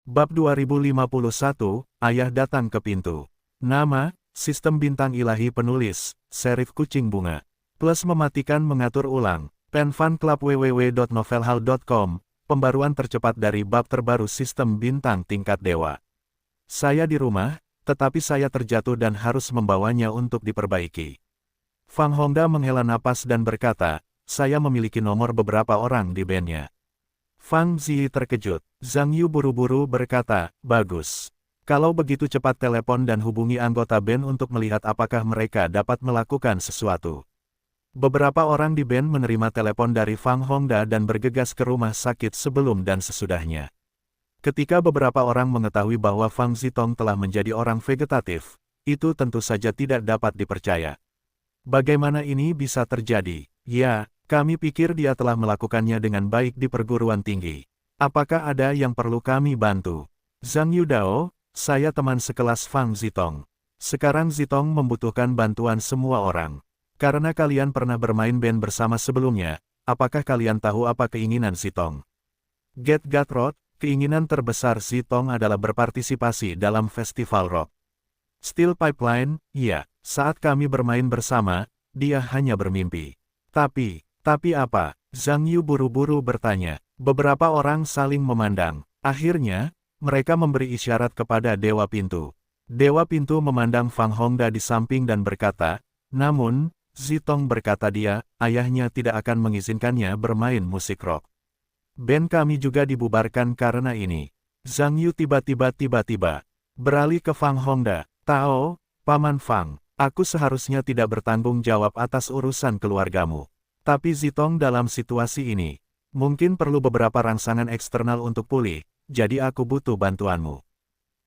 Bab 2051, Ayah datang ke pintu. Nama, Sistem Bintang Ilahi Penulis, Serif Kucing Bunga. Plus mematikan mengatur ulang. Pen Fan Club www.novelhall.com, pembaruan tercepat dari bab terbaru Sistem Bintang Tingkat Dewa. Saya di rumah, tetapi saya terjatuh dan harus membawanya untuk diperbaiki. Fang Hongda menghela napas dan berkata, saya memiliki nomor beberapa orang di bandnya. Fang Zi terkejut. Zhang Yu buru-buru berkata, bagus. Kalau begitu cepat telepon dan hubungi anggota band untuk melihat apakah mereka dapat melakukan sesuatu. Beberapa orang di band menerima telepon dari Fang Hongda dan bergegas ke rumah sakit sebelum dan sesudahnya. Ketika beberapa orang mengetahui bahwa Fang Zitong telah menjadi orang vegetatif, itu tentu saja tidak dapat dipercaya. Bagaimana ini bisa terjadi? Ya, kami pikir dia telah melakukannya dengan baik di perguruan tinggi. Apakah ada yang perlu kami bantu? Zhang Yudao, saya teman sekelas Fang Zitong. Sekarang Zitong membutuhkan bantuan semua orang. Karena kalian pernah bermain band bersama sebelumnya, apakah kalian tahu apa keinginan Zitong? Get Gatrot, keinginan terbesar Zitong adalah berpartisipasi dalam festival rock. Steel Pipeline, iya, saat kami bermain bersama, dia hanya bermimpi. Tapi apa? Zhang Yu buru-buru bertanya. Beberapa orang saling memandang. Akhirnya, mereka memberi isyarat kepada Dewa Pintu. Dewa Pintu memandang Fang Hongda di samping dan berkata, namun, Zitong berkata dia, ayahnya tidak akan mengizinkannya bermain musik rock. Band kami juga dibubarkan karena ini. Zhang Yu tiba-tiba beralih ke Fang Hongda. Tao, Paman Fang, aku seharusnya tidak bertanggung jawab atas urusan keluargamu. Tapi Zitong dalam situasi ini, mungkin perlu beberapa rangsangan eksternal untuk pulih, jadi aku butuh bantuanmu.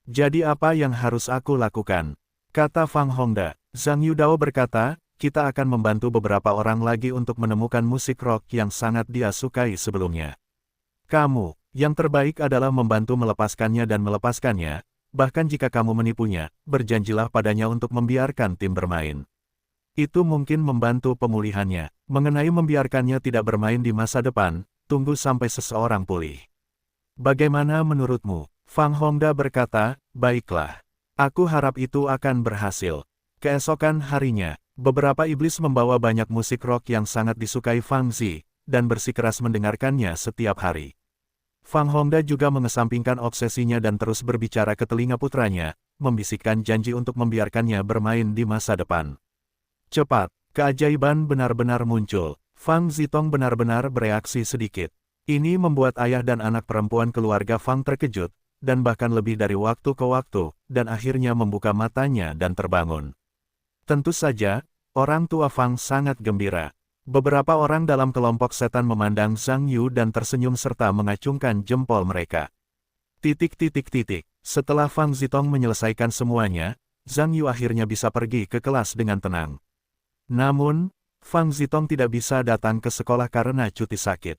Jadi apa yang harus aku lakukan? Kata Fang Hongda. Zhang Yudao berkata, kita akan membantu beberapa orang lagi untuk menemukan musik rock yang sangat dia sukai sebelumnya. Kamu, yang terbaik adalah membantu melepaskannya dan melepaskannya, bahkan jika kamu menipunya, berjanjilah padanya untuk membiarkan tim bermain. Itu mungkin membantu pemulihannya. Mengenai membiarkannya tidak bermain di masa depan, tunggu sampai seseorang pulih. Bagaimana menurutmu? Fang Hongda berkata, baiklah. Aku harap itu akan berhasil. Keesokan harinya, beberapa iblis membawa banyak musik rock yang sangat disukai Fang Zi, dan bersikeras mendengarkannya setiap hari. Fang Hongda juga mengesampingkan obsesinya dan terus berbicara ke telinga putranya, membisikkan janji untuk membiarkannya bermain di masa depan. Cepat, keajaiban benar-benar muncul. Fang Zitong benar-benar bereaksi sedikit. Ini membuat ayah dan anak perempuan keluarga Fang terkejut, dan bahkan lebih dari waktu ke waktu, dan akhirnya membuka matanya dan terbangun. Tentu saja, orang tua Fang sangat gembira. Beberapa orang dalam kelompok setan memandang Zhang Yu dan tersenyum serta mengacungkan jempol mereka. Setelah Fang Zitong menyelesaikan semuanya, Zhang Yu akhirnya bisa pergi ke kelas dengan tenang. Namun, Fang Zitong tidak bisa datang ke sekolah karena cuti sakit.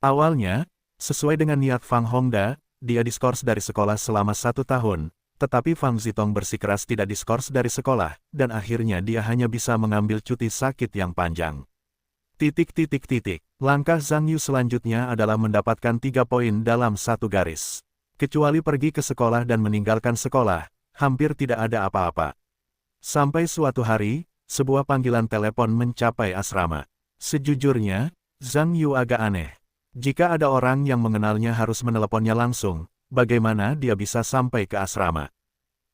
Awalnya, sesuai dengan niat Fang Hongda, dia diskors dari sekolah selama 1 tahun, tetapi Fang Zitong bersikeras tidak diskors dari sekolah, dan akhirnya dia hanya bisa mengambil cuti sakit yang panjang. Langkah Zhang Yu selanjutnya adalah mendapatkan 3 poin dalam 1 garis. Kecuali pergi ke sekolah dan meninggalkan sekolah, hampir tidak ada apa-apa. Sampai suatu hari, sebuah panggilan telepon mencapai asrama. Sejujurnya, Zhang Yu agak aneh. Jika ada orang yang mengenalnya harus meneleponnya langsung, bagaimana dia bisa sampai ke asrama?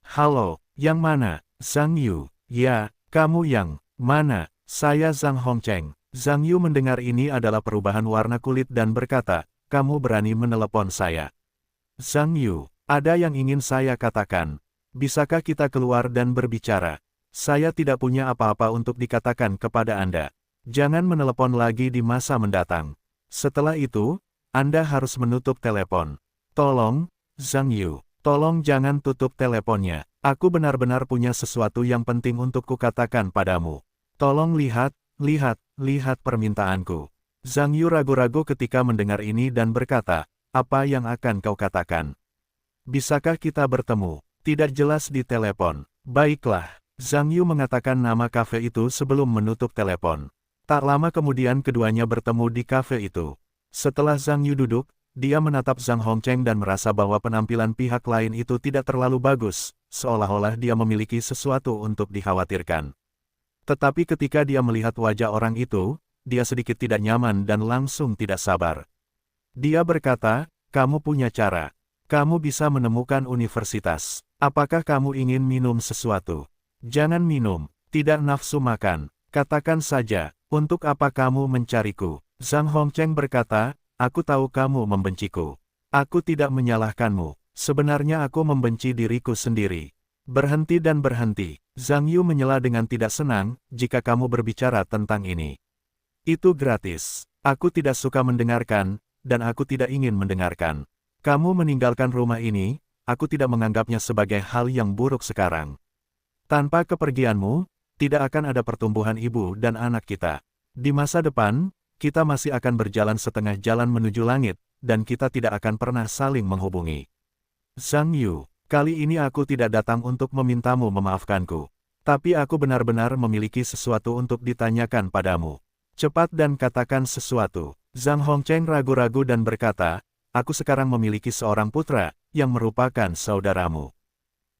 Halo, yang mana? Zhang Yu. Ya, kamu yang mana? Saya Zhang Hongcheng. Zhang Yu mendengar ini adalah perubahan warna kulit dan berkata, kamu berani menelepon saya. Zhang Yu, ada yang ingin saya katakan. Bisakah kita keluar dan berbicara? Saya tidak punya apa-apa untuk dikatakan kepada Anda. Jangan menelepon lagi di masa mendatang. Setelah itu, Anda harus menutup telepon. Tolong, Zhang Yu, tolong jangan tutup teleponnya. Aku benar-benar punya sesuatu yang penting untuk kukatakan padamu. Tolong lihat permintaanku. Zhang Yu ragu-ragu ketika mendengar ini dan berkata, apa yang akan kau katakan? Bisakah kita bertemu? Tidak jelas di telepon. Baiklah. Zhang Yu mengatakan nama kafe itu sebelum menutup telepon. Tak lama kemudian keduanya bertemu di kafe itu. Setelah Zhang Yu duduk, dia menatap Zhang Hongcheng dan merasa bahwa penampilan pihak lain itu tidak terlalu bagus, seolah-olah dia memiliki sesuatu untuk dikhawatirkan. Tetapi ketika dia melihat wajah orang itu, dia sedikit tidak nyaman dan langsung tidak sabar. Dia berkata, "Kamu punya cara. Kamu bisa menemukan universitas. Apakah kamu ingin minum sesuatu? Jangan minum, tidak nafsu makan. Katakan saja, untuk apa kamu mencariku?" Zhang Hongcheng berkata, "Aku tahu kamu membenciku. Aku tidak menyalahkanmu. Sebenarnya aku membenci diriku sendiri." "Berhenti dan berhenti." Zhang Yu menyela dengan tidak senang, "Jika kamu berbicara tentang ini. Itu gratis. Aku tidak suka mendengarkan, dan aku tidak ingin mendengarkan. Kamu meninggalkan rumah ini, aku tidak menganggapnya sebagai hal yang buruk sekarang. Tanpa kepergianmu, tidak akan ada pertumbuhan ibu dan anak kita. Di masa depan, kita masih akan berjalan setengah jalan menuju langit, dan kita tidak akan pernah saling menghubungi. Zhang Yu, kali ini aku tidak datang untuk memintamu memaafkanku. Tapi aku benar-benar memiliki sesuatu untuk ditanyakan padamu. Cepat dan katakan sesuatu." Zhang Hongcheng ragu-ragu dan berkata, "Aku sekarang memiliki seorang putra, yang merupakan saudaramu."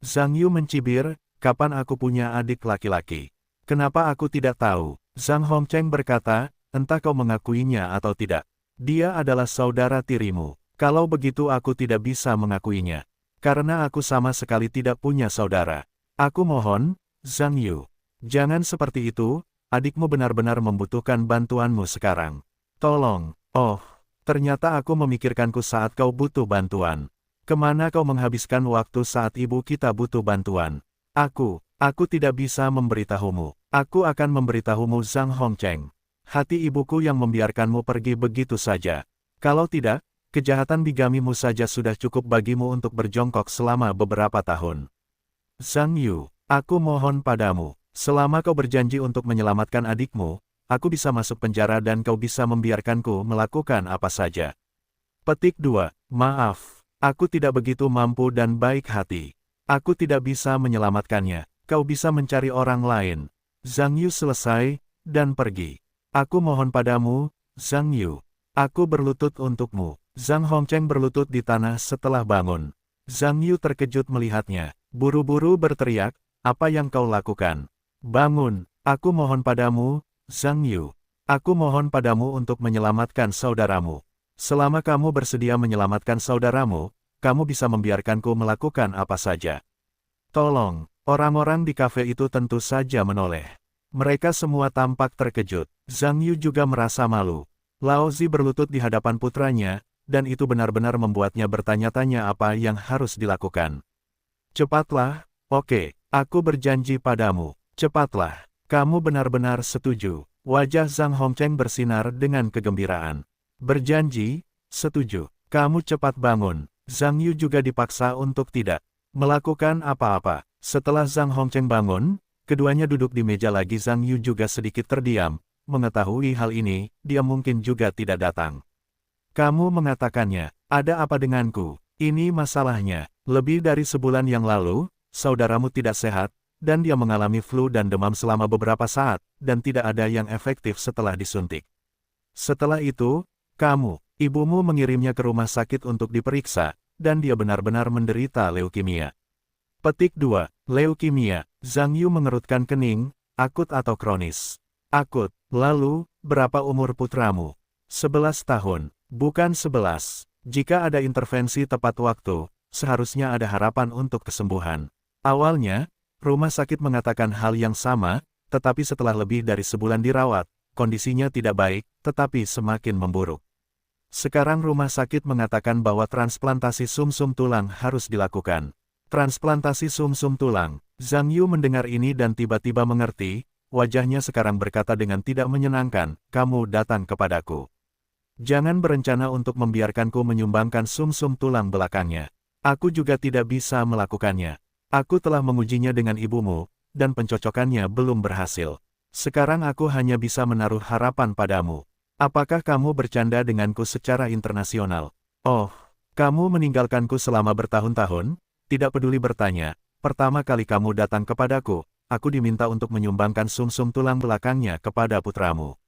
Zhang Yu mencibir, "Kapan aku punya adik laki-laki? Kenapa aku tidak tahu?" Zhang Hongcheng berkata, "Entah kau mengakuinya atau tidak. Dia adalah saudara tirimu. Kalau begitu aku tidak bisa mengakuinya. Karena aku sama sekali tidak punya saudara. Aku mohon, Zhang Yu. Jangan seperti itu, adikmu benar-benar membutuhkan bantuanmu sekarang. Tolong." "Oh, ternyata aku memikirkanku saat kau butuh bantuan. Kemana kau menghabiskan waktu saat ibu kita butuh bantuan?" Aku tidak bisa memberitahumu. Aku akan memberitahumu Zhang Hongcheng. Hati ibuku yang membiarkanmu pergi begitu saja. Kalau tidak, kejahatan bigamimu saja sudah cukup bagimu untuk berjongkok selama beberapa tahun. Zhang Yu, aku mohon padamu, selama kau berjanji untuk menyelamatkan adikmu, aku bisa masuk penjara dan kau bisa membiarkanku melakukan apa saja. Petik 2. Maaf, aku tidak begitu mampu dan baik hati. Aku tidak bisa menyelamatkannya, kau bisa mencari orang lain. Zhang Yu selesai, dan pergi. Aku mohon padamu, Zhang Yu. Aku berlutut untukmu. Zhang Hongcheng berlutut di tanah setelah bangun. Zhang Yu terkejut melihatnya. Buru-buru berteriak, "Apa yang kau lakukan? Bangun, aku mohon padamu, Zhang Yu. Aku mohon padamu untuk menyelamatkan saudaramu. Selama kamu bersedia menyelamatkan saudaramu, kamu bisa membiarkanku melakukan apa saja." "Tolong." Orang-orang di kafe itu tentu saja menoleh. Mereka semua tampak terkejut. Zhang Yu juga merasa malu. Lao Zi berlutut di hadapan putranya, dan itu benar-benar membuatnya bertanya-tanya apa yang harus dilakukan. "Cepatlah, oke, aku berjanji padamu. Cepatlah, kamu benar-benar setuju." Wajah Zhang Hongcheng bersinar dengan kegembiraan. "Berjanji, setuju. Kamu cepat bangun." Zhang Yu juga dipaksa untuk tidak melakukan apa-apa. Setelah Zhang Hongcheng bangun, keduanya duduk di meja lagi. Zhang Yu juga sedikit terdiam, mengetahui hal ini, dia mungkin juga tidak datang. "Kamu mengatakannya, ada apa denganku? Ini masalahnya. Lebih dari sebulan yang lalu, saudaramu tidak sehat, dan dia mengalami flu dan demam selama beberapa saat, dan tidak ada yang efektif setelah disuntik. Setelah itu, ibumu mengirimnya ke rumah sakit untuk diperiksa, dan dia benar-benar menderita leukemia." Petik 2. Leukemia. Zhang Yu mengerutkan kening, akut atau kronis? Akut. Lalu, berapa umur putramu? 11 tahun. Bukan 11. Jika ada intervensi tepat waktu, seharusnya ada harapan untuk kesembuhan. Awalnya, rumah sakit mengatakan hal yang sama, tetapi setelah lebih dari sebulan dirawat, kondisinya tidak baik, tetapi semakin memburuk. Sekarang rumah sakit mengatakan bahwa transplantasi sumsum tulang harus dilakukan. Transplantasi sumsum tulang. Zhang Yu mendengar ini dan tiba-tiba mengerti, wajahnya sekarang berkata dengan tidak menyenangkan, "Kamu datang kepadaku. Jangan berencana untuk membiarkanku menyumbangkan sumsum tulang belakangnya. Aku juga tidak bisa melakukannya. Aku telah mengujinya dengan ibumu, dan pencocokannya belum berhasil. Sekarang aku hanya bisa menaruh harapan padamu. Apakah kamu bercanda denganku secara internasional? Oh, kamu meninggalkanku selama bertahun-tahun? Tidak peduli bertanya, pertama kali kamu datang kepadaku, aku diminta untuk menyumbangkan sumsum tulang belakangnya kepada putramu.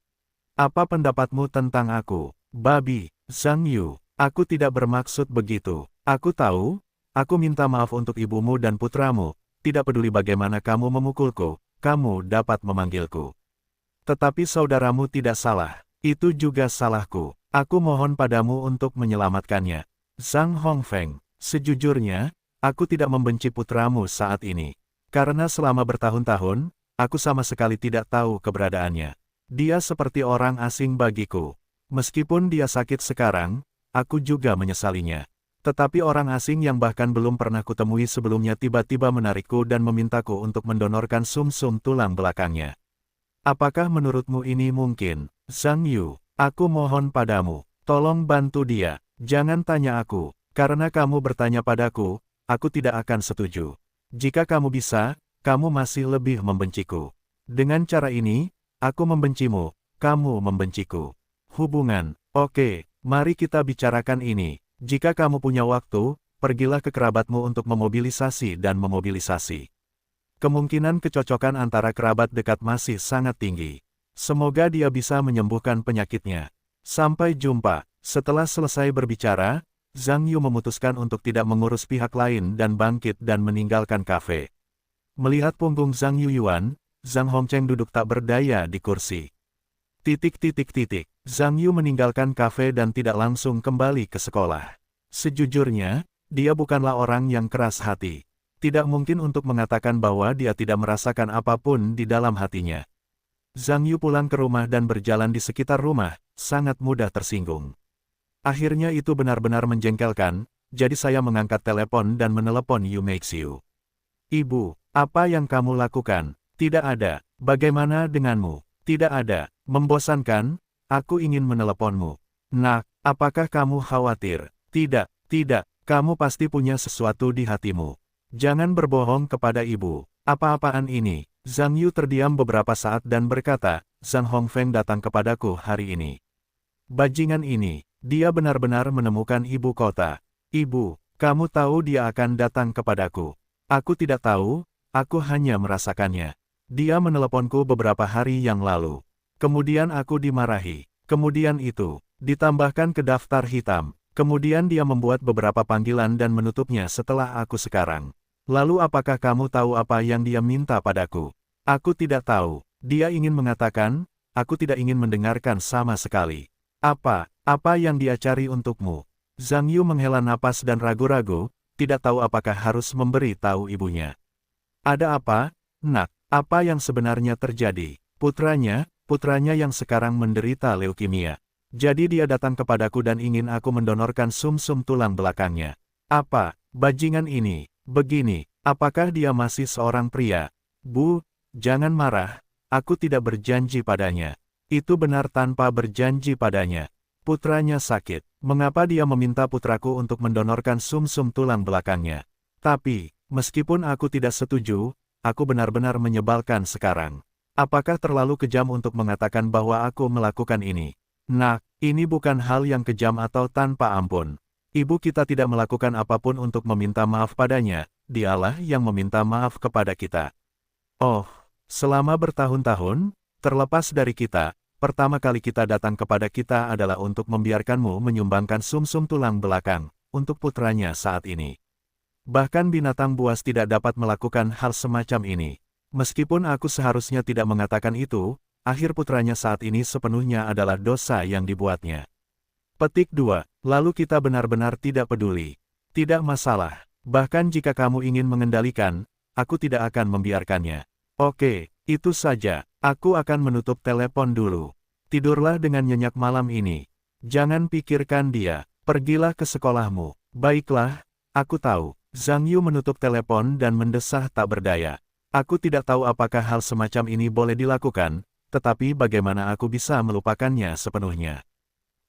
Apa pendapatmu tentang aku? Babi." Zhang Yu, Aku tidak bermaksud begitu. Aku tahu, aku minta maaf untuk ibumu dan putramu, tidak peduli bagaimana kamu memukulku, kamu dapat memanggilku. Tetapi saudaramu tidak salah. Itu juga salahku. Aku mohon padamu untuk menyelamatkannya. Zhang Hongfeng, sejujurnya, aku tidak membenci putramu saat ini. Karena selama bertahun-tahun, aku sama sekali tidak tahu keberadaannya. Dia seperti orang asing bagiku. Meskipun dia sakit sekarang, aku juga menyesalinya. Tetapi orang asing yang bahkan belum pernah kutemui sebelumnya tiba-tiba menarikku dan memintaku untuk mendonorkan sumsum tulang belakangnya. Apakah menurutmu ini mungkin? Zhang Yu, aku mohon padamu, tolong bantu dia. Jangan tanya aku, karena kamu bertanya padaku, aku tidak akan setuju. Jika kamu bisa, kamu masih lebih membenciku. Dengan cara ini, aku membencimu, kamu membenciku. Hubungan, oke, mari kita bicarakan ini. Jika kamu punya waktu, pergilah ke kerabatmu untuk memobilisasi dan memobilisasi. Kemungkinan kecocokan antara kerabat dekat masih sangat tinggi. Semoga dia bisa menyembuhkan penyakitnya. Sampai jumpa. Setelah selesai berbicara, Zhang Yu memutuskan untuk tidak mengurus pihak lain dan bangkit dan meninggalkan kafe. Melihat punggung Zhang Yuyuan, Zhang Hongcheng duduk tak berdaya di kursi. Zhang Yu meninggalkan kafe dan tidak langsung kembali ke sekolah. Sejujurnya, dia bukanlah orang yang keras hati. Tidak mungkin untuk mengatakan bahwa dia tidak merasakan apapun di dalam hatinya. Zhang Yu pulang ke rumah dan berjalan di sekitar rumah, sangat mudah tersinggung. Akhirnya itu benar-benar menjengkelkan, jadi saya mengangkat telepon dan menelepon Yu Meixiu. Ibu, apa yang kamu lakukan? Tidak ada. Bagaimana denganmu? Tidak ada. Membosankan? Aku ingin meneleponmu. Nak, apakah kamu khawatir? Tidak, kamu pasti punya sesuatu di hatimu. Jangan berbohong kepada ibu. Apa-apaan ini? Zhang Yu terdiam beberapa saat dan berkata, Zhang Hongfeng datang kepadaku hari ini. Bajingan ini, dia benar-benar menemukan ibu kota. Ibu, kamu tahu dia akan datang kepadaku. Aku tidak tahu, aku hanya merasakannya. Dia meneleponku beberapa hari yang lalu. Kemudian aku dimarahi. Kemudian itu, ditambahkan ke daftar hitam. Kemudian dia membuat beberapa panggilan dan menutupnya setelah aku sekarang. Lalu apakah kamu tahu apa yang dia minta padaku? Aku tidak tahu. Dia ingin mengatakan, aku tidak ingin mendengarkan sama sekali. Apa yang dia cari untukmu? Zhang Yu menghela napas dan ragu-ragu, tidak tahu apakah harus memberi tahu ibunya. Ada apa, nak? Apa yang sebenarnya terjadi? Putranya yang sekarang menderita leukemia. Jadi dia datang kepadaku dan ingin aku mendonorkan sumsum tulang belakangnya. Apa, bajingan ini? Begini, apakah dia masih seorang pria? Bu, jangan marah, aku tidak berjanji padanya. Itu benar tanpa berjanji padanya. Putranya sakit, mengapa dia meminta putraku untuk mendonorkan sumsum tulang belakangnya? Tapi, meskipun aku tidak setuju, aku benar-benar menyebalkan sekarang. Apakah terlalu kejam untuk mengatakan bahwa aku melakukan ini? Nak, ini bukan hal yang kejam atau tanpa ampun. Ibu kita tidak melakukan apapun untuk meminta maaf padanya, dialah yang meminta maaf kepada kita. Oh, selama bertahun-tahun, terlepas dari kita, pertama kali kita datang kepada kita adalah untuk membiarkanmu menyumbangkan sumsum tulang belakang, untuk putranya saat ini. Bahkan binatang buas tidak dapat melakukan hal semacam ini. Meskipun aku seharusnya tidak mengatakan itu, akhir putranya saat ini sepenuhnya adalah dosa yang dibuatnya. Petik 2. Lalu kita benar-benar tidak peduli. Tidak masalah. Bahkan jika kamu ingin mengendalikan, aku tidak akan membiarkannya. Oke, itu saja. Aku akan menutup telepon dulu. Tidurlah dengan nyenyak malam ini. Jangan pikirkan dia. Pergilah ke sekolahmu. Baiklah, aku tahu. Zhang Yu menutup telepon dan mendesah tak berdaya. Aku tidak tahu apakah hal semacam ini boleh dilakukan, tetapi bagaimana aku bisa melupakannya sepenuhnya.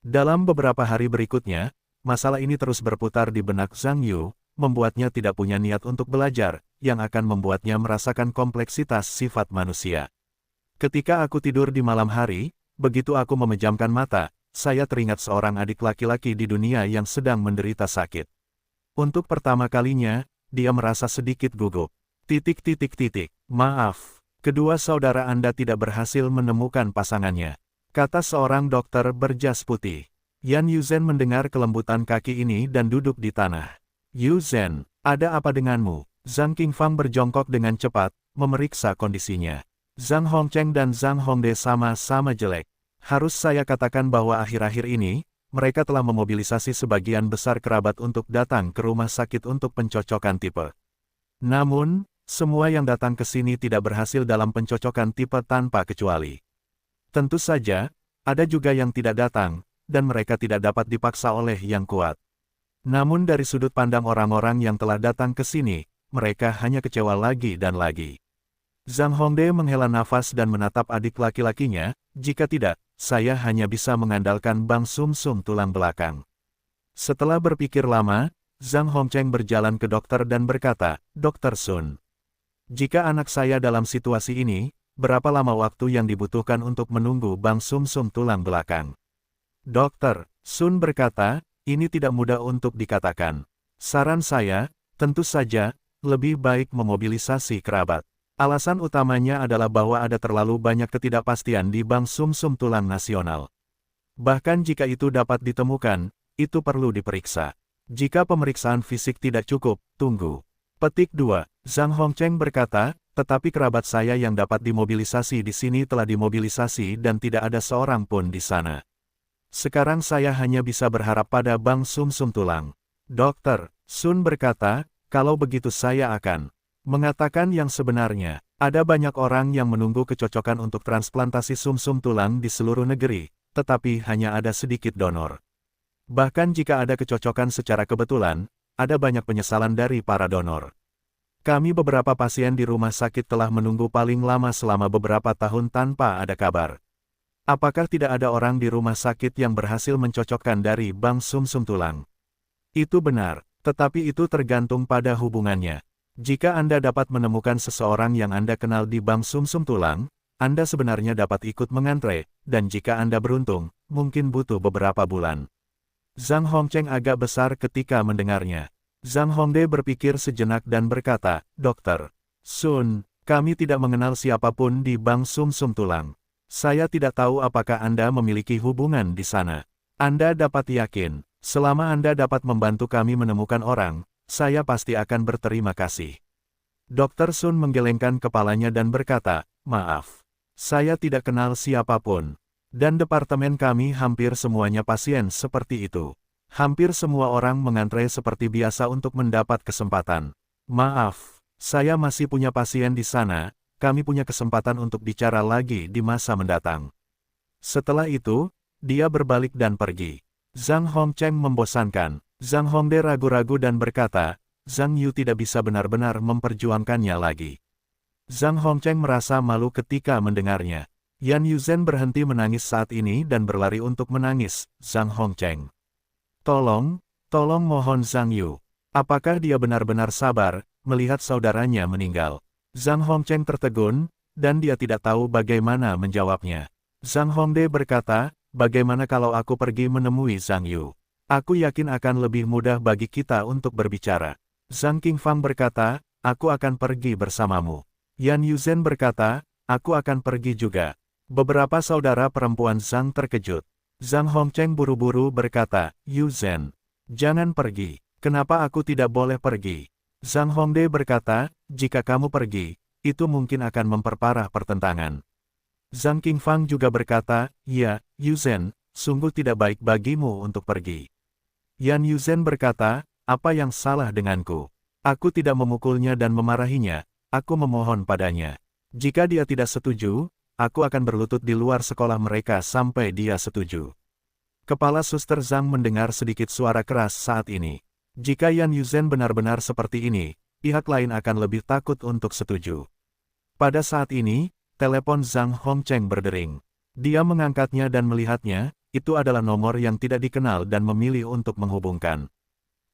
Dalam beberapa hari berikutnya, masalah ini terus berputar di benak Zhang Yu, membuatnya tidak punya niat untuk belajar, yang akan membuatnya merasakan kompleksitas sifat manusia. Ketika aku tidur di malam hari, begitu aku memejamkan mata, saya teringat seorang adik laki-laki di dunia yang sedang menderita sakit. Untuk pertama kalinya, dia merasa sedikit gugup. Maaf, kedua saudara Anda tidak berhasil menemukan pasangannya, kata seorang dokter berjas putih. Yan Yuzhen mendengar kelembutan kaki ini dan duduk di tanah. Yuzhen, ada apa denganmu? Zhang Qingfang berjongkok dengan cepat, memeriksa kondisinya. Zhang Hongcheng dan Zhang Hongde sama-sama jelek. Harus saya katakan bahwa akhir-akhir ini, mereka telah memobilisasi sebagian besar kerabat untuk datang ke rumah sakit untuk pencocokan tipe. Namun, semua yang datang ke sini tidak berhasil dalam pencocokan tipe tanpa kecuali. Tentu saja, ada juga yang tidak datang, dan mereka tidak dapat dipaksa oleh yang kuat. Namun dari sudut pandang orang-orang yang telah datang ke sini, mereka hanya kecewa lagi dan lagi. Zhang Hongde menghela nafas dan menatap adik laki-lakinya, jika tidak, saya hanya bisa mengandalkan Bang Sum Sum tulang belakang. Setelah berpikir lama, Zhang Hongcheng berjalan ke dokter dan berkata, Dokter Sun. Jika anak saya dalam situasi ini, berapa lama waktu yang dibutuhkan untuk menunggu Bang Sum Sum tulang belakang? Dokter Sun berkata, ini tidak mudah untuk dikatakan. Saran saya, tentu saja, lebih baik memobilisasi kerabat. Alasan utamanya adalah bahwa ada terlalu banyak ketidakpastian di Bang Sum Sum tulang nasional. Bahkan jika itu dapat ditemukan, itu perlu diperiksa. Jika pemeriksaan fisik tidak cukup, tunggu. Petik 2. Zhang Hongcheng berkata, tetapi kerabat saya yang dapat dimobilisasi di sini telah dimobilisasi dan tidak ada seorang pun di sana. Sekarang saya hanya bisa berharap pada Bang Sum Sum tulang. Dokter Sun berkata, kalau begitu saya akan mengatakan yang sebenarnya. Ada banyak orang yang menunggu kecocokan untuk transplantasi sum-sum tulang di seluruh negeri, tetapi hanya ada sedikit donor. Bahkan jika ada kecocokan secara kebetulan, ada banyak penyesalan dari para donor. Kami beberapa pasien di rumah sakit telah menunggu paling lama selama beberapa tahun tanpa ada kabar. Apakah tidak ada orang di rumah sakit yang berhasil mencocokkan dari Bang sum-sum tulang? Itu benar, tetapi itu tergantung pada hubungannya. Jika Anda dapat menemukan seseorang yang Anda kenal di Bang sum-sum tulang, Anda sebenarnya dapat ikut mengantre, dan jika Anda beruntung, mungkin butuh beberapa bulan. Zhang Hongcheng agak besar ketika mendengarnya. Zhang Hongde berpikir sejenak dan berkata, Dokter Sun, kami tidak mengenal siapapun di Bang sum-sum tulang. Saya tidak tahu apakah Anda memiliki hubungan di sana. Anda dapat yakin, selama Anda dapat membantu kami menemukan orang, saya pasti akan berterima kasih. Dokter Sun menggelengkan kepalanya dan berkata, maaf, saya tidak kenal siapapun. Dan departemen kami hampir semuanya pasien seperti itu. Hampir semua orang mengantre seperti biasa untuk mendapat kesempatan. Maaf, saya masih punya pasien di sana, kami punya kesempatan untuk bicara lagi di masa mendatang. Setelah itu, dia berbalik dan pergi. Zhang Hongcheng membosankan. Zhang Hongde ragu-ragu dan berkata, Zhang Yu tidak bisa benar-benar memperjuangkannya lagi. Zhang Hongcheng merasa malu ketika mendengarnya. Yan Yuzhen berhenti menangis saat ini dan berlari untuk menangis, Zhang Hongcheng. Tolong mohon Zhang Yu. Apakah dia benar-benar sabar, melihat saudaranya meninggal? Zhang Hongcheng tertegun, dan dia tidak tahu bagaimana menjawabnya. Zhang Hongde berkata, bagaimana kalau aku pergi menemui Zhang Yu? Aku yakin akan lebih mudah bagi kita untuk berbicara. Zhang Qingfang berkata, aku akan pergi bersamamu. Yan Yuzhen berkata, aku akan pergi juga. Beberapa saudara perempuan Zhang terkejut. Zhang Hongcheng buru-buru berkata, Yuzhen, jangan pergi. Kenapa aku tidak boleh pergi? Zhang Hongde berkata, jika kamu pergi, itu mungkin akan memperparah pertentangan. Zhang Qingfang juga berkata, ya, Yuzhen, sungguh tidak baik bagimu untuk pergi. Yan Yuzhen berkata, apa yang salah denganku? Aku tidak memukulnya dan memarahinya, aku memohon padanya. Jika dia tidak setuju, aku akan berlutut di luar sekolah mereka sampai dia setuju. Kepala suster Zhang mendengar sedikit suara keras saat ini. Jika Yan Yuzhen benar-benar seperti ini, pihak lain akan lebih takut untuk setuju. Pada saat ini, telepon Zhang Hongcheng berdering. Dia mengangkatnya dan melihatnya, itu adalah nomor yang tidak dikenal dan memilih untuk menghubungkan.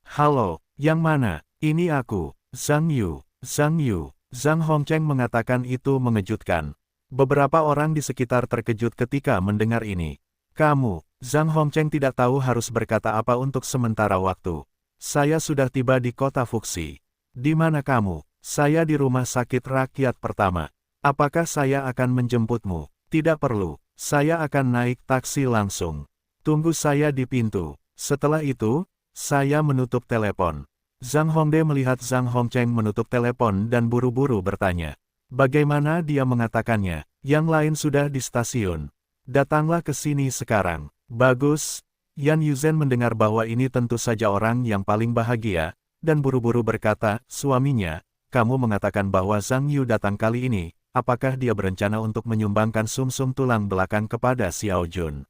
Halo, yang mana? Ini aku, Zhang Yu. Zhang Yu. Zhang Hongcheng mengatakan itu mengejutkan. Beberapa orang di sekitar terkejut ketika mendengar ini. Kamu, Zhang Hongcheng tidak tahu harus berkata apa untuk sementara waktu. Saya sudah tiba di kota Fuxi. Di mana kamu? Saya di rumah sakit rakyat pertama. Apakah saya akan menjemputmu? Tidak perlu. Saya akan naik taksi langsung. Tunggu saya di pintu. Setelah itu, saya menutup telepon. Zhang Hongde melihat Zhang Hongcheng menutup telepon dan buru-buru bertanya. Bagaimana dia mengatakannya? Yang lain sudah di stasiun. Datanglah ke sini sekarang. Bagus. Yan Yuzhen mendengar bahwa ini tentu saja orang yang paling bahagia, dan buru-buru berkata, suaminya, kamu mengatakan bahwa Zhang Yu datang kali ini, apakah dia berencana untuk menyumbangkan sumsum tulang belakang kepada Xiao Jun?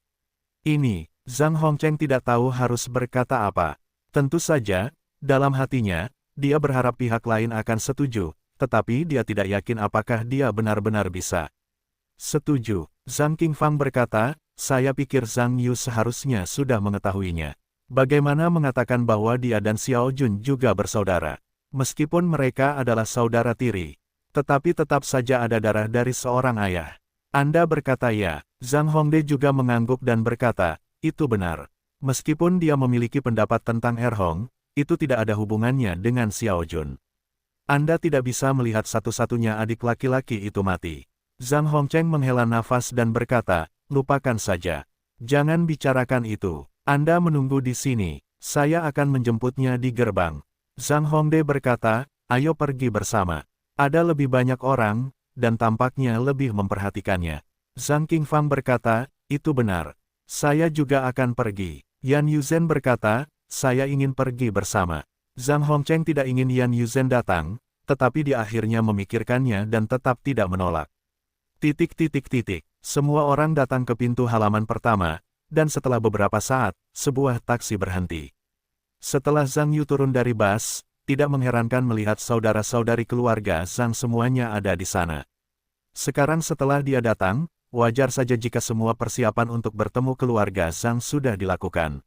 Ini, Zhang Hongcheng tidak tahu harus berkata apa. Tentu saja, dalam hatinya, dia berharap pihak lain akan setuju, tetapi dia tidak yakin apakah dia benar-benar bisa. Setuju, Zhang Qingfang berkata, saya pikir Zhang Yu seharusnya sudah mengetahuinya. Bagaimana mengatakan bahwa dia dan Xiao Jun juga bersaudara? Meskipun mereka adalah saudara tiri, tetapi tetap saja ada darah dari seorang ayah. Anda berkata ya. Zhang Hongde juga mengangguk dan berkata, itu benar. Meskipun dia memiliki pendapat tentang Erhong, itu tidak ada hubungannya dengan Xiao Jun. Anda tidak bisa melihat satu-satunya adik laki-laki itu mati. Zhang Hongcheng menghela nafas dan berkata, lupakan saja. Jangan bicarakan itu. Anda menunggu di sini. Saya akan menjemputnya di gerbang. Zhang Hongde berkata, ayo pergi bersama. Ada lebih banyak orang, dan tampaknya lebih memperhatikannya. Zhang Qingfang berkata, itu benar. Saya juga akan pergi. Yan Yuzhen berkata, saya ingin pergi bersama. Zhang Hongcheng tidak ingin Yan Yuzhen datang, tetapi dia akhirnya memikirkannya dan tetap tidak menolak. Semua orang datang ke pintu halaman pertama, dan setelah beberapa saat, sebuah taksi berhenti. Setelah Zhang Yu turun dari bus, tidak mengherankan melihat saudara-saudari keluarga Zhang semuanya ada di sana. Sekarang setelah dia datang, wajar saja jika semua persiapan untuk bertemu keluarga Zhang sudah dilakukan.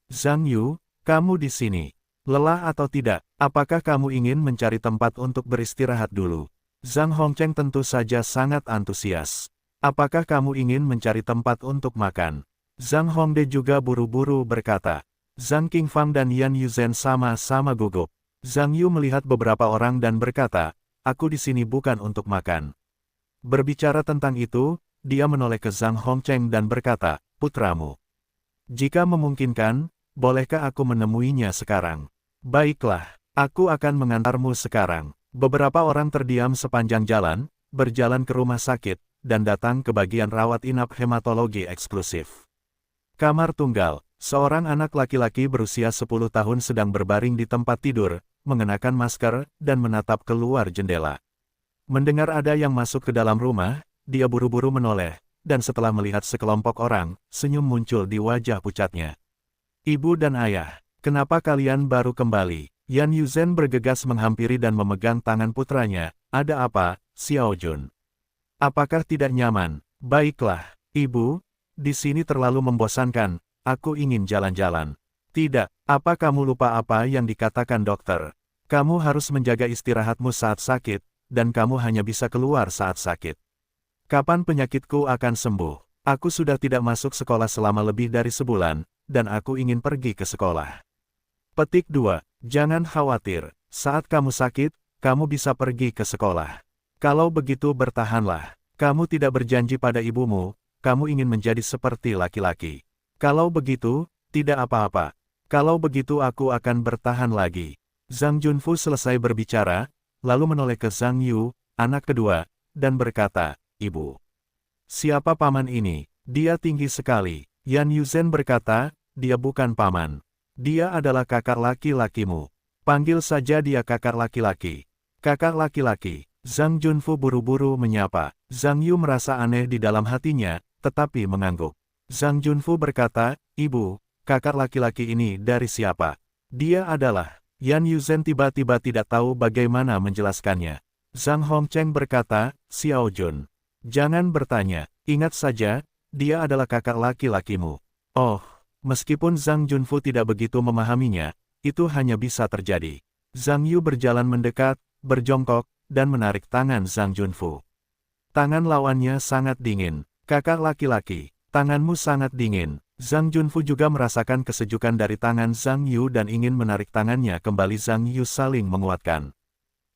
Zhang Yu, kamu di sini. Lelah atau tidak, apakah kamu ingin mencari tempat untuk beristirahat dulu? Zhang Hongcheng tentu saja sangat antusias. Apakah kamu ingin mencari tempat untuk makan? Zhang Hongde juga buru-buru berkata. Zhang Qingfang dan Yan Yuzhen sama-sama gugup. Zhang Yu melihat beberapa orang dan berkata, aku di sini bukan untuk makan. Berbicara tentang itu, dia menoleh ke Zhang Hongcheng dan berkata, putramu. Jika memungkinkan, bolehkah aku menemuinya sekarang? Baiklah, aku akan mengantarmu sekarang. Beberapa orang terdiam sepanjang jalan, berjalan ke rumah sakit, dan datang ke bagian rawat inap hematologi eksklusif. Kamar tunggal, seorang anak laki-laki berusia 10 tahun sedang berbaring di tempat tidur, mengenakan masker, dan menatap keluar jendela. Mendengar ada yang masuk ke dalam rumah, dia buru-buru menoleh, dan setelah melihat sekelompok orang, senyum muncul di wajah pucatnya. Ibu dan ayah, kenapa kalian baru kembali? Yan Yuzhen bergegas menghampiri dan memegang tangan putranya. Ada apa, Xiao Jun? Apakah tidak nyaman? Baiklah, ibu, di sini terlalu membosankan, aku ingin jalan-jalan. Tidak, apa kamu lupa apa yang dikatakan dokter? Kamu harus menjaga istirahatmu saat sakit, dan kamu hanya bisa keluar saat sakit. Kapan penyakitku akan sembuh? Aku sudah tidak masuk sekolah selama lebih dari sebulan, dan aku ingin pergi ke sekolah. Petik 2. Jangan khawatir, saat kamu sakit, kamu bisa pergi ke sekolah. Kalau begitu bertahanlah. Kamu tidak berjanji pada ibumu, kamu ingin menjadi seperti laki-laki. Kalau begitu, tidak apa-apa. Kalau begitu aku akan bertahan lagi. Zhang Junfu selesai berbicara, lalu menoleh ke Zhang Yu, anak kedua, dan berkata, Ibu. Siapa paman ini? Dia tinggi sekali. Yan Yuzhen berkata, dia bukan paman. Dia adalah kakak laki-lakimu. Panggil saja dia kakak laki-laki. Kakak laki-laki. Zhang Junfu buru-buru menyapa. Zhang Yu merasa aneh di dalam hatinya, tetapi mengangguk. Zhang Junfu berkata, Ibu, kakak laki-laki ini dari siapa? Dia adalah. Yan Yuzhen tiba-tiba tidak tahu bagaimana menjelaskannya. Zhang Hongcheng berkata, Xiao Jun. Jangan bertanya, ingat saja, dia adalah kakak laki-lakimu. Oh, meskipun Zhang Junfu tidak begitu memahaminya, itu hanya bisa terjadi. Zhang Yu berjalan mendekat, berjongkok, dan menarik tangan Zhang Junfu. Tangan lawannya sangat dingin. Kakak laki-laki, tanganmu sangat dingin. Zhang Junfu juga merasakan kesejukan dari tangan Zhang Yu dan ingin menarik tangannya kembali. Zhang Yu saling menguatkan.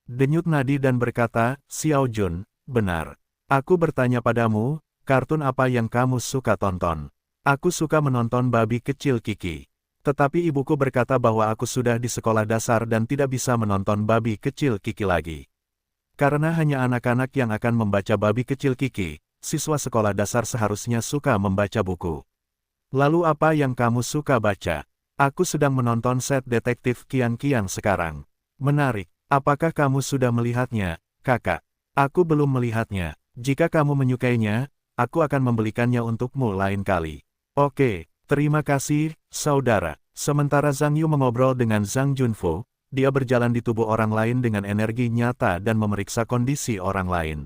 Denyut nadi dan berkata, Xiao Jun, benar. Aku bertanya padamu, kartun apa yang kamu suka tonton? Aku suka menonton babi kecil Kiki. Tetapi ibuku berkata bahwa aku sudah di sekolah dasar dan tidak bisa menonton babi kecil Kiki lagi. Karena hanya anak-anak yang akan membaca babi kecil Kiki, siswa sekolah dasar seharusnya suka membaca buku. Lalu apa yang kamu suka baca? Aku sedang menonton set detektif Kian-Kian sekarang. Menarik. Apakah kamu sudah melihatnya, kakak? Aku belum melihatnya. Jika kamu menyukainya, aku akan membelikannya untukmu lain kali. Oke, terima kasih, saudara. Sementara Zhang Yu mengobrol dengan Zhang Junfo, dia berjalan di tubuh orang lain dengan energi nyata dan memeriksa kondisi orang lain.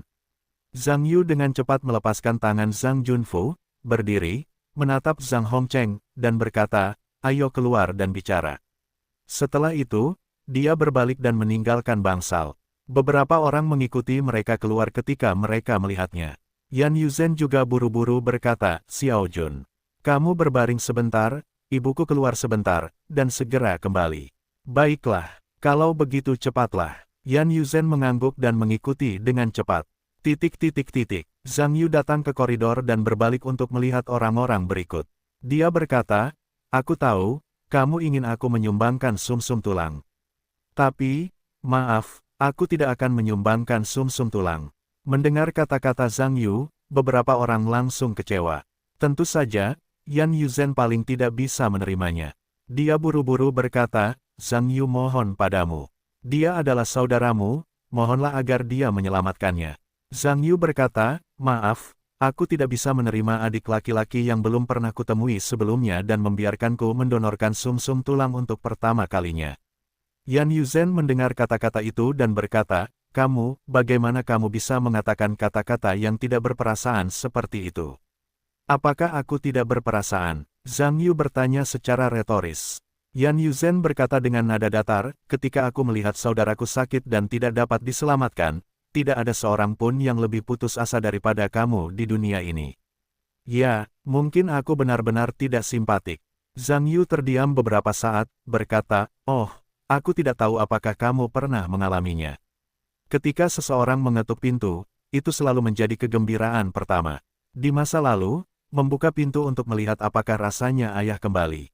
Zhang Yu dengan cepat melepaskan tangan Zhang Junfo, berdiri, menatap Zhang Hongcheng, dan berkata, ayo keluar dan bicara. Setelah itu, dia berbalik dan meninggalkan bangsal. Beberapa orang mengikuti mereka keluar ketika mereka melihatnya. Yan Yuzhen juga buru-buru berkata, Xiao Jun, kamu berbaring sebentar, ibuku keluar sebentar, dan segera kembali. Baiklah, kalau begitu cepatlah. Yan Yuzhen mengangguk dan mengikuti dengan cepat. Zhang Yu datang ke koridor dan berbalik untuk melihat orang-orang berikut. Dia berkata, aku tahu, kamu ingin aku menyumbangkan sumsum tulang. Tapi, maaf, aku tidak akan menyumbangkan sumsum tulang. Mendengar kata-kata Zhang Yu, beberapa orang langsung kecewa. Tentu saja, Yan Yuzhen paling tidak bisa menerimanya. Dia buru-buru berkata, Zhang Yu mohon padamu. Dia adalah saudaramu, mohonlah agar dia menyelamatkannya. Zhang Yu berkata, maaf, aku tidak bisa menerima adik laki-laki yang belum pernah kutemui sebelumnya dan membiarkanku mendonorkan sumsum tulang untuk pertama kalinya. Yan Yuzhen mendengar kata-kata itu dan berkata, kamu, bagaimana kamu bisa mengatakan kata-kata yang tidak berperasaan seperti itu? Apakah aku tidak berperasaan? Zhang Yu bertanya secara retoris. Yan Yuzhen berkata dengan nada datar, ketika aku melihat saudaraku sakit dan tidak dapat diselamatkan, tidak ada seorang pun yang lebih putus asa daripada kamu di dunia ini. Ya, mungkin aku benar-benar tidak simpatik. Zhang Yu terdiam beberapa saat, berkata, oh, aku tidak tahu apakah kamu pernah mengalaminya. Ketika seseorang mengetuk pintu, itu selalu menjadi kegembiraan pertama. Di masa lalu, membuka pintu untuk melihat apakah rasanya ayah kembali.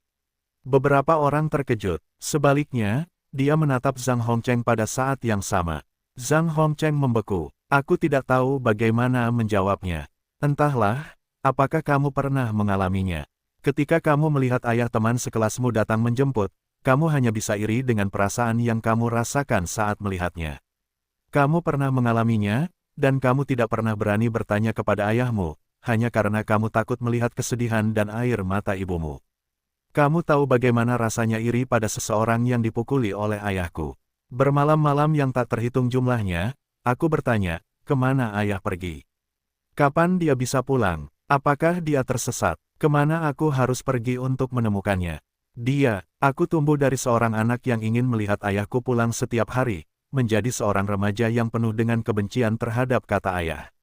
Beberapa orang terkejut. Sebaliknya, dia menatap Zhang Hongcheng pada saat yang sama. Zhang Hongcheng membeku. Aku tidak tahu bagaimana menjawabnya. Entahlah, apakah kamu pernah mengalaminya? Ketika kamu melihat ayah teman sekelasmu datang menjemput, kamu hanya bisa iri dengan perasaan yang kamu rasakan saat melihatnya. Kamu pernah mengalaminya, dan kamu tidak pernah berani bertanya kepada ayahmu, hanya karena kamu takut melihat kesedihan dan air mata ibumu. Kamu tahu bagaimana rasanya iri pada seseorang yang dipukuli oleh ayahku. Bermalam-malam yang tak terhitung jumlahnya, aku bertanya, kemana ayah pergi? Kapan dia bisa pulang? Apakah dia tersesat? Kemana aku harus pergi untuk menemukannya? Aku tumbuh dari seorang anak yang ingin melihat ayahku pulang setiap hari, menjadi seorang remaja yang penuh dengan kebencian terhadap kata ayah.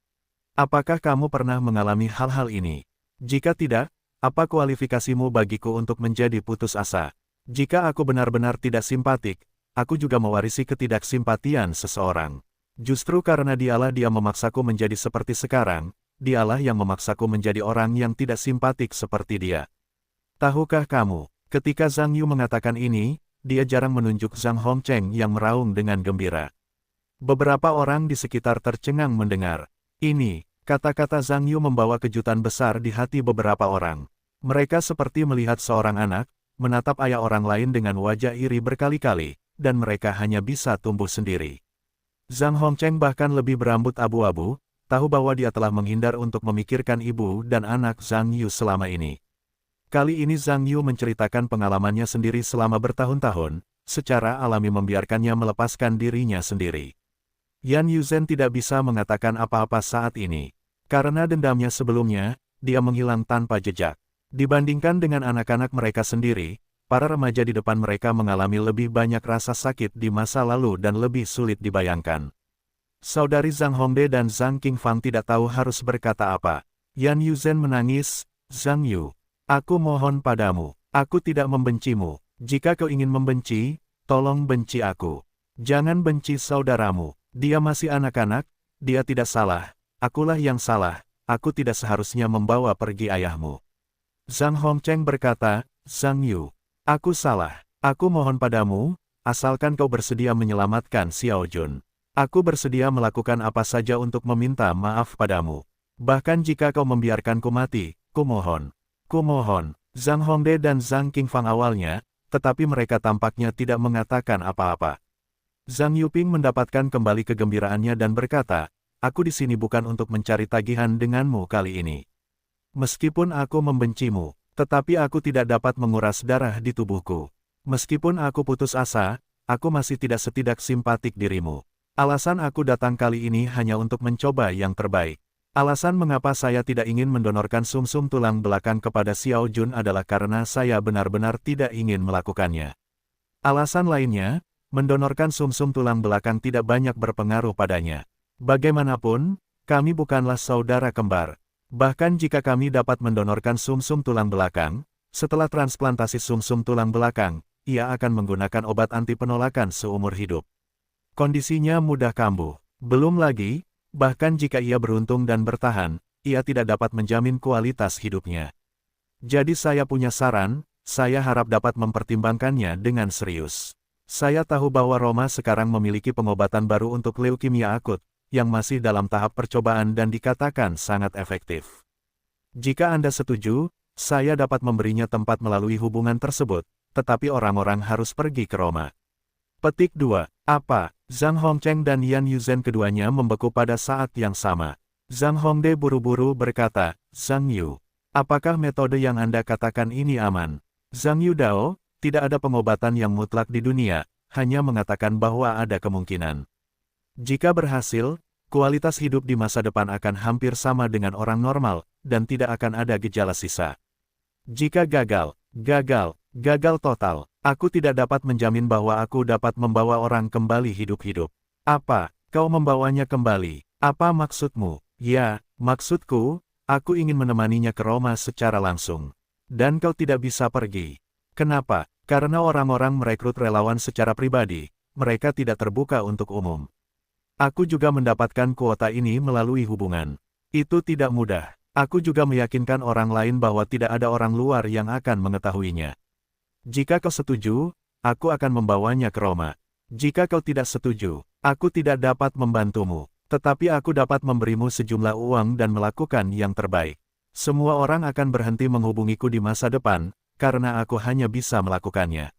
Apakah kamu pernah mengalami hal-hal ini? Jika tidak, apa kualifikasimu bagiku untuk menjadi putus asa? Jika aku benar-benar tidak simpatik, aku juga mewarisi ketidaksimpatian seseorang. Justru karena dialah dia memaksaku menjadi seperti sekarang, dialah yang memaksaku menjadi orang yang tidak simpatik seperti dia. Tahukah kamu? Ketika Zhang Yu mengatakan ini, dia jarang menunjuk Zhang Hongcheng yang meraung dengan gembira. Beberapa orang di sekitar tercengang mendengar. Ini, kata-kata Zhang Yu membawa kejutan besar di hati beberapa orang. Mereka seperti melihat seorang anak, menatap ayah orang lain dengan wajah iri berkali-kali, dan mereka hanya bisa tumbuh sendiri. Zhang Hongcheng bahkan lebih berambut abu-abu, tahu bahwa dia telah menghindar untuk memikirkan ibu dan anak Zhang Yu selama ini. Kali ini Zhang Yu menceritakan pengalamannya sendiri selama bertahun-tahun, secara alami membiarkannya melepaskan dirinya sendiri. Yan Yuzhen tidak bisa mengatakan apa-apa saat ini. Karena dendamnya sebelumnya, dia menghilang tanpa jejak. Dibandingkan dengan anak-anak mereka sendiri, para remaja di depan mereka mengalami lebih banyak rasa sakit di masa lalu dan lebih sulit dibayangkan. Saudari Zhang Hongde dan Zhang Qingfang tidak tahu harus berkata apa. Yan Yuzhen menangis, Zhang Yu. Aku mohon padamu, aku tidak membencimu. Jika kau ingin membenci, tolong benci aku. Jangan benci saudaramu. Dia masih anak-anak, dia tidak salah. Akulah yang salah, aku tidak seharusnya membawa pergi ayahmu. Zhang Hongcheng berkata, Zhang Yu, aku salah. Aku mohon padamu, asalkan kau bersedia menyelamatkan Xiao Jun. Aku bersedia melakukan apa saja untuk meminta maaf padamu. Bahkan jika kau membiarkanku mati, kumohon. Kumohon. Zhang Hongde dan Zhang Qingfang awalnya, tetapi mereka tampaknya tidak mengatakan apa-apa. Zhang Yuping mendapatkan kembali kegembiraannya dan berkata, aku di sini bukan untuk mencari tagihan denganmu kali ini. Meskipun aku membencimu, tetapi aku tidak dapat menguras darah di tubuhku. Meskipun aku putus asa, aku masih tidak simpatik dirimu. Alasan aku datang kali ini hanya untuk mencoba yang terbaik. Alasan mengapa saya tidak ingin mendonorkan sumsum tulang belakang kepada Xiao Jun adalah karena saya benar-benar tidak ingin melakukannya. Alasan lainnya, mendonorkan sumsum tulang belakang tidak banyak berpengaruh padanya. Bagaimanapun, kami bukanlah saudara kembar. Bahkan jika kami dapat mendonorkan sumsum tulang belakang, setelah transplantasi sumsum tulang belakang, ia akan menggunakan obat anti penolakan seumur hidup. Kondisinya mudah kambuh. Belum lagi, bahkan jika ia beruntung dan bertahan, ia tidak dapat menjamin kualitas hidupnya. Jadi saya punya saran, saya harap dapat mempertimbangkannya dengan serius. Saya tahu bahwa Roma sekarang memiliki pengobatan baru untuk leukemia akut, yang masih dalam tahap percobaan dan dikatakan sangat efektif. Jika Anda setuju, saya dapat memberinya tempat melalui hubungan tersebut, tetapi orang-orang harus pergi ke Roma. Petik 2. Apa? Zhang Hongcheng dan Yan Yuzhen keduanya membeku pada saat yang sama. Zhang Hongde buru-buru berkata, Zhang Yu, apakah metode yang Anda katakan ini aman? Zhang Yu Dao, tidak ada pengobatan yang mutlak di dunia, hanya mengatakan bahwa ada kemungkinan. Jika berhasil, kualitas hidup di masa depan akan hampir sama dengan orang normal, dan tidak akan ada gejala sisa. Jika gagal total, aku tidak dapat menjamin bahwa aku dapat membawa orang kembali hidup-hidup. Apa, kau membawanya kembali? Apa maksudmu? Ya, maksudku, aku ingin menemaninya ke Roma secara langsung. Dan kau tidak bisa pergi. Kenapa? Karena orang-orang merekrut relawan secara pribadi, mereka tidak terbuka untuk umum. Aku juga mendapatkan kuota ini melalui hubungan. Itu tidak mudah. Aku juga meyakinkan orang lain bahwa tidak ada orang luar yang akan mengetahuinya. Jika kau setuju, aku akan membawanya ke Roma. Jika kau tidak setuju, aku tidak dapat membantumu. Tetapi aku dapat memberimu sejumlah uang dan melakukan yang terbaik. Semua orang akan berhenti menghubungiku di masa depan, karena aku hanya bisa melakukannya.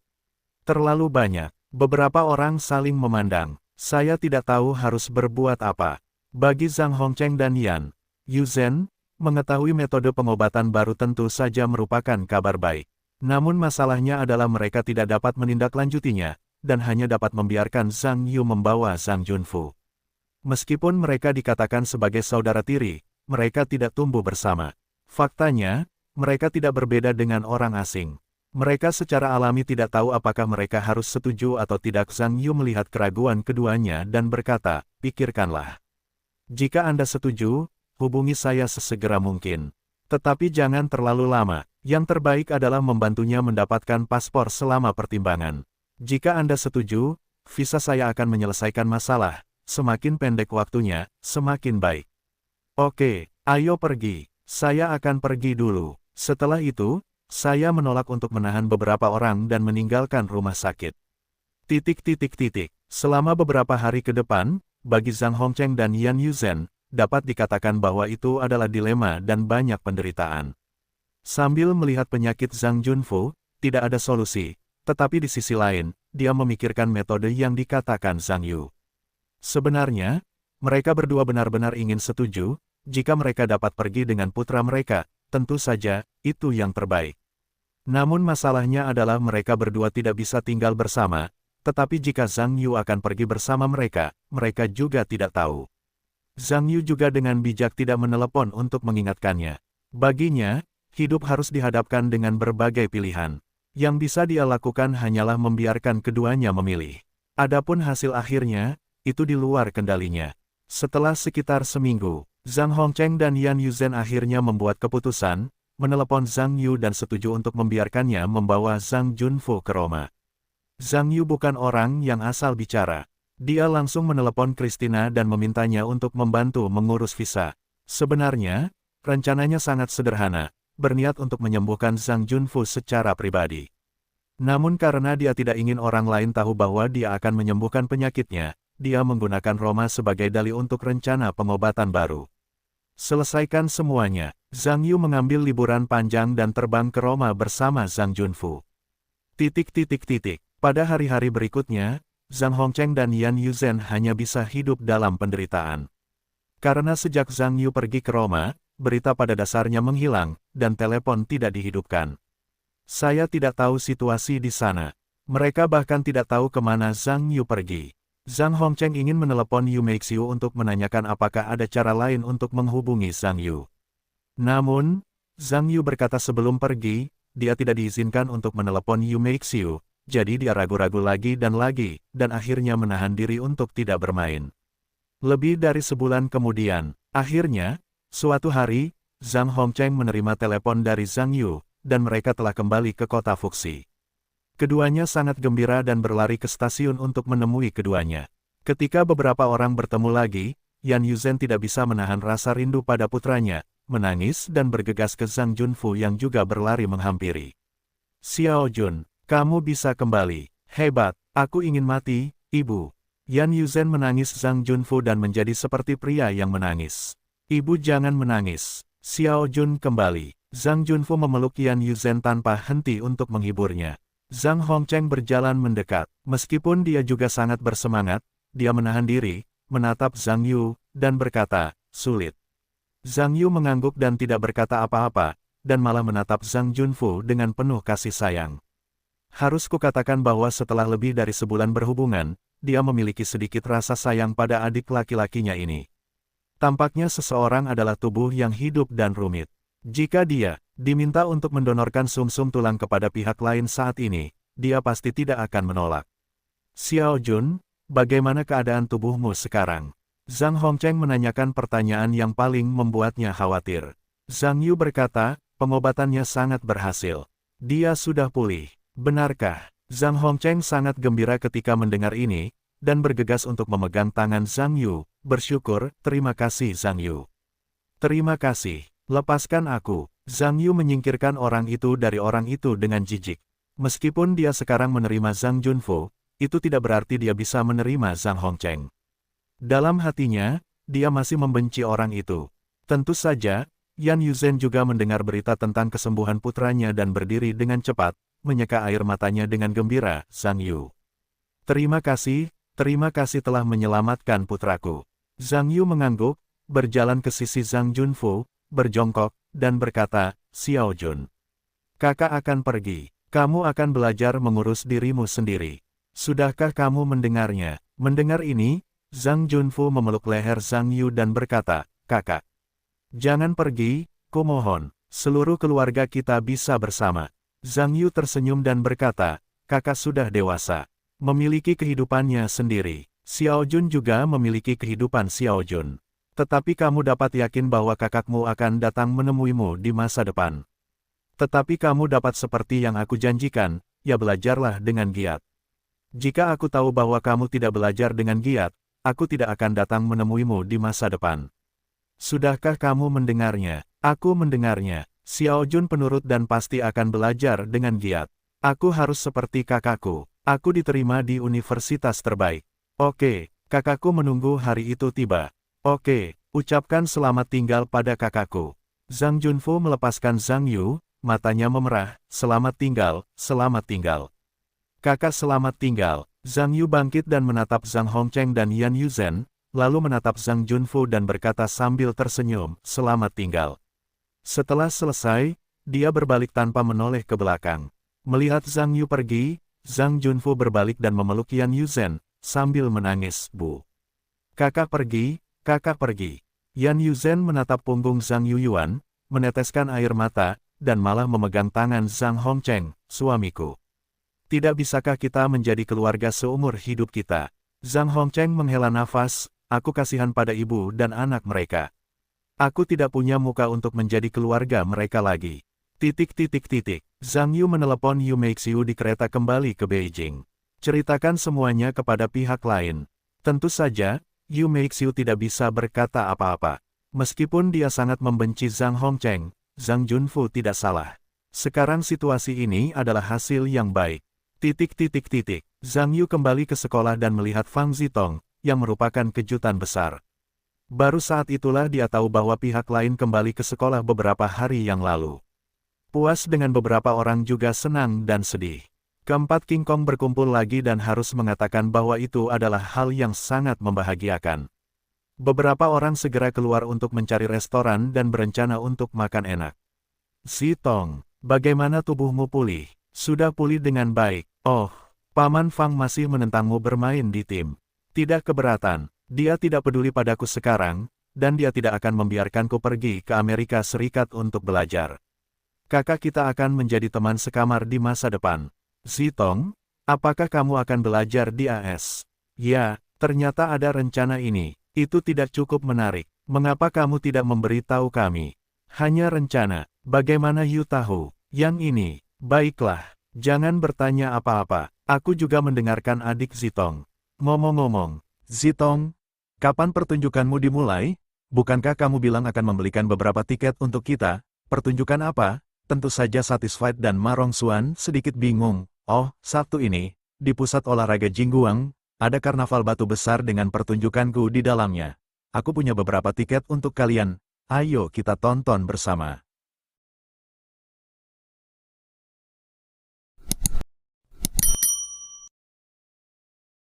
Terlalu banyak. Beberapa orang saling memandang. Saya tidak tahu harus berbuat apa. Bagi Zhang Hongcheng dan Yan Yuzhen, mengetahui metode pengobatan baru tentu saja merupakan kabar baik. Namun masalahnya adalah mereka tidak dapat menindaklanjutinya, dan hanya dapat membiarkan Zhang Yu membawa Zhang Junfu. Meskipun mereka dikatakan sebagai saudara tiri, mereka tidak tumbuh bersama. Faktanya, mereka tidak berbeda dengan orang asing. Mereka secara alami tidak tahu apakah mereka harus setuju atau tidak. Zhang Yu melihat keraguan keduanya dan berkata, pikirkanlah. Jika Anda setuju, hubungi saya sesegera mungkin. Tetapi jangan terlalu lama. Yang terbaik adalah membantunya mendapatkan paspor selama pertimbangan. Jika Anda setuju, visa saya akan menyelesaikan masalah. Semakin pendek waktunya, semakin baik. Oke, ayo pergi. Saya akan pergi dulu. Setelah itu, saya menolak untuk menahan beberapa orang dan meninggalkan rumah sakit. Selama beberapa hari ke depan, bagi Zhang Hongcheng dan Yan Yuzhen, dapat dikatakan bahwa itu adalah dilema dan banyak penderitaan. Sambil melihat penyakit Zhang Junfu, tidak ada solusi, tetapi di sisi lain, dia memikirkan metode yang dikatakan Zhang Yu. Sebenarnya, mereka berdua benar-benar ingin setuju, jika mereka dapat pergi dengan putra mereka, tentu saja, itu yang terbaik. Namun masalahnya adalah mereka berdua tidak bisa tinggal bersama, tetapi jika Zhang Yu akan pergi bersama mereka, mereka juga tidak tahu. Zhang Yu juga dengan bijak tidak menelepon untuk mengingatkannya. Baginya, hidup harus dihadapkan dengan berbagai pilihan. Yang bisa dia lakukan hanyalah membiarkan keduanya memilih. Adapun hasil akhirnya, itu di luar kendalinya. Setelah sekitar seminggu, Zhang Hongcheng dan Yan Yuzhen akhirnya membuat keputusan, menelepon Zhang Yu dan setuju untuk membiarkannya membawa Zhang Junfu ke Roma. Zhang Yu bukan orang yang asal bicara. Dia langsung menelepon Christina dan memintanya untuk membantu mengurus visa. Sebenarnya, rencananya sangat sederhana. berniat untuk menyembuhkan Zhang Junfu secara pribadi. Namun karena dia tidak ingin orang lain tahu bahwa dia akan menyembuhkan penyakitnya, dia menggunakan Roma sebagai dalih untuk rencana pengobatan baru. Selesaikan semuanya, Zhang Yu mengambil liburan panjang dan terbang ke Roma bersama Zhang Junfu. Pada hari-hari berikutnya, Zhang Hongcheng dan Yan Yuzhen hanya bisa hidup dalam penderitaan. Karena sejak Zhang Yu pergi ke Roma, berita pada dasarnya menghilang, dan telepon tidak dihidupkan. Saya tidak tahu situasi di sana. Mereka bahkan tidak tahu kemana Zhang Yu pergi. Zhang Hongcheng ingin menelepon Yu Meixiu untuk menanyakan apakah ada cara lain untuk menghubungi Zhang Yu. Namun, Zhang Yu berkata sebelum pergi, dia tidak diizinkan untuk menelepon Yu Meixiu, jadi dia ragu-ragu lagi, dan akhirnya menahan diri untuk tidak bermain. Lebih dari sebulan kemudian, akhirnya, suatu hari, Zhang Hongcheng menerima telepon dari Zhang Yu, dan mereka telah kembali ke kota Fuxi. Keduanya sangat gembira dan berlari ke stasiun untuk menemui keduanya. Ketika beberapa orang bertemu lagi, Yan Yuzhen tidak bisa menahan rasa rindu pada putranya, menangis dan bergegas ke Zhang Junfu yang juga berlari menghampiri. Xiao Jun, kamu bisa kembali. Hebat, aku ingin mati, ibu. Yan Yuzhen menangis Zhang Junfu dan menjadi seperti pria yang menangis. Ibu jangan menangis. Xiao Jun kembali. Zhang Junfu memeluk Yan Yuzhen tanpa henti untuk menghiburnya. Zhang Hongcheng berjalan mendekat. Meskipun dia juga sangat bersemangat, dia menahan diri, menatap Zhang Yu, dan berkata, sulit. Zhang Yu mengangguk dan tidak berkata apa-apa, dan malah menatap Zhang Junfu dengan penuh kasih sayang. Harus kukatakan bahwa setelah lebih dari sebulan berhubungan, dia memiliki sedikit rasa sayang pada adik laki-lakinya ini. Tampaknya seseorang adalah tubuh yang hidup dan rumit. Jika dia diminta untuk mendonorkan sumsum tulang kepada pihak lain saat ini, dia pasti tidak akan menolak. Xiao Jun, bagaimana keadaan tubuhmu sekarang? Zhang Hongcheng menanyakan pertanyaan yang paling membuatnya khawatir. Zhang Yu berkata, pengobatannya sangat berhasil. Dia sudah pulih. Benarkah? Zhang Hongcheng sangat gembira ketika mendengar ini, dan bergegas untuk memegang tangan Zhang Yu, bersyukur, terima kasih Zhang Yu. Terima kasih. Lepaskan aku. Zhang Yu menyingkirkan orang itu dari orang itu dengan jijik. Meskipun dia sekarang menerima Zhang Junfu, itu tidak berarti dia bisa menerima Zhang Hongcheng. Dalam hatinya, dia masih membenci orang itu. Tentu saja, Yan Yuzhen juga mendengar berita tentang kesembuhan putranya dan berdiri dengan cepat, menyeka air matanya dengan gembira, Zhang Yu. Terima kasih telah menyelamatkan putraku. Zhang Yu mengangguk, berjalan ke sisi Zhang Junfu, berjongkok, dan berkata, Xiao Jun. Kakak akan pergi. Kamu akan belajar mengurus dirimu sendiri. Sudahkah kamu mendengarnya? Mendengar ini, Zhang Junfu memeluk leher Zhang Yu dan berkata, kakak. Jangan pergi, kumohon. Seluruh keluarga kita bisa bersama. Zhang Yu tersenyum dan berkata, kakak sudah dewasa. Memiliki kehidupannya sendiri. Xiao Jun juga memiliki kehidupan Xiao Jun. Tetapi kamu dapat yakin bahwa kakakmu akan datang menemuimu di masa depan. Tetapi kamu dapat seperti yang aku janjikan, ya belajarlah dengan giat. Jika aku tahu bahwa kamu tidak belajar dengan giat, aku tidak akan datang menemuimu di masa depan. Sudahkah kamu mendengarnya? Aku mendengarnya. Xiao Jun penurut dan pasti akan belajar dengan giat. Aku harus seperti kakakku. Aku diterima di universitas terbaik. Oke, kakakku menunggu hari itu tiba. Oke, ucapkan selamat tinggal pada kakakku. Zhang Junfu melepaskan Zhang Yu, matanya memerah, selamat tinggal, selamat tinggal. Kakak selamat tinggal. Zhang Yu bangkit dan menatap Zhang Hongcheng dan Yan Yuzhen, lalu menatap Zhang Junfu dan berkata sambil tersenyum, selamat tinggal. Setelah selesai, dia berbalik tanpa menoleh ke belakang. Melihat Zhang Yu pergi, Zhang Junfu berbalik dan memeluk Yan Yuzhen, sambil menangis, Bu. Kakak pergi. Kakak pergi. Yan Yuzhen menatap punggung Zhang Yuyuan, meneteskan air mata, dan malah memegang tangan Zhang Hongcheng, suamiku. Tidak bisakah kita menjadi keluarga seumur hidup kita? Zhang Hongcheng menghela nafas, aku kasihan pada ibu dan anak mereka. Aku tidak punya muka untuk menjadi keluarga mereka lagi. Zhang Yu menelepon Yu Meixiu di kereta kembali ke Beijing. Ceritakan semuanya kepada pihak lain. Tentu saja, Yu Meixiu tidak bisa berkata apa-apa. Meskipun dia sangat membenci Zhang Hongcheng, Zhang Junfu tidak salah. Sekarang situasi ini adalah hasil yang baik. Zhang Yu kembali ke sekolah dan melihat Fang Zitong, yang merupakan kejutan besar. Baru saat itulah dia tahu bahwa pihak lain kembali ke sekolah beberapa hari yang lalu. Puas dengan beberapa orang juga senang dan sedih. Keempat King Kong berkumpul lagi dan harus mengatakan bahwa itu adalah hal yang sangat membahagiakan. Beberapa orang segera keluar untuk mencari restoran dan berencana untuk makan enak. Zitong, bagaimana tubuhmu pulih? Sudah pulih dengan baik. Oh, Paman Fang masih menentangmu bermain di tim. Tidak keberatan, dia tidak peduli padaku sekarang, dan dia tidak akan membiarkanku pergi ke Amerika Serikat untuk belajar. Kakak kita akan menjadi teman sekamar di masa depan. Zitong, apakah kamu akan belajar di AS? Ya, ternyata ada rencana ini. Itu tidak cukup menarik. Mengapa kamu tidak memberitahu kami? Hanya rencana. Bagaimana Yu tahu? Yang ini, baiklah. Jangan bertanya apa-apa. Aku juga mendengarkan adik Zitong. Ngomong-ngomong, Zitong, kapan pertunjukanmu dimulai? Bukankah kamu bilang akan membelikan beberapa tiket untuk kita? Pertunjukan apa? Tentu saja Satisfied dan Ma Rongxuan sedikit bingung. Oh, Sabtu ini, di pusat olahraga Jingguang, ada karnaval batu besar dengan pertunjukanku di dalamnya. Aku punya beberapa tiket untuk kalian. Ayo kita tonton bersama.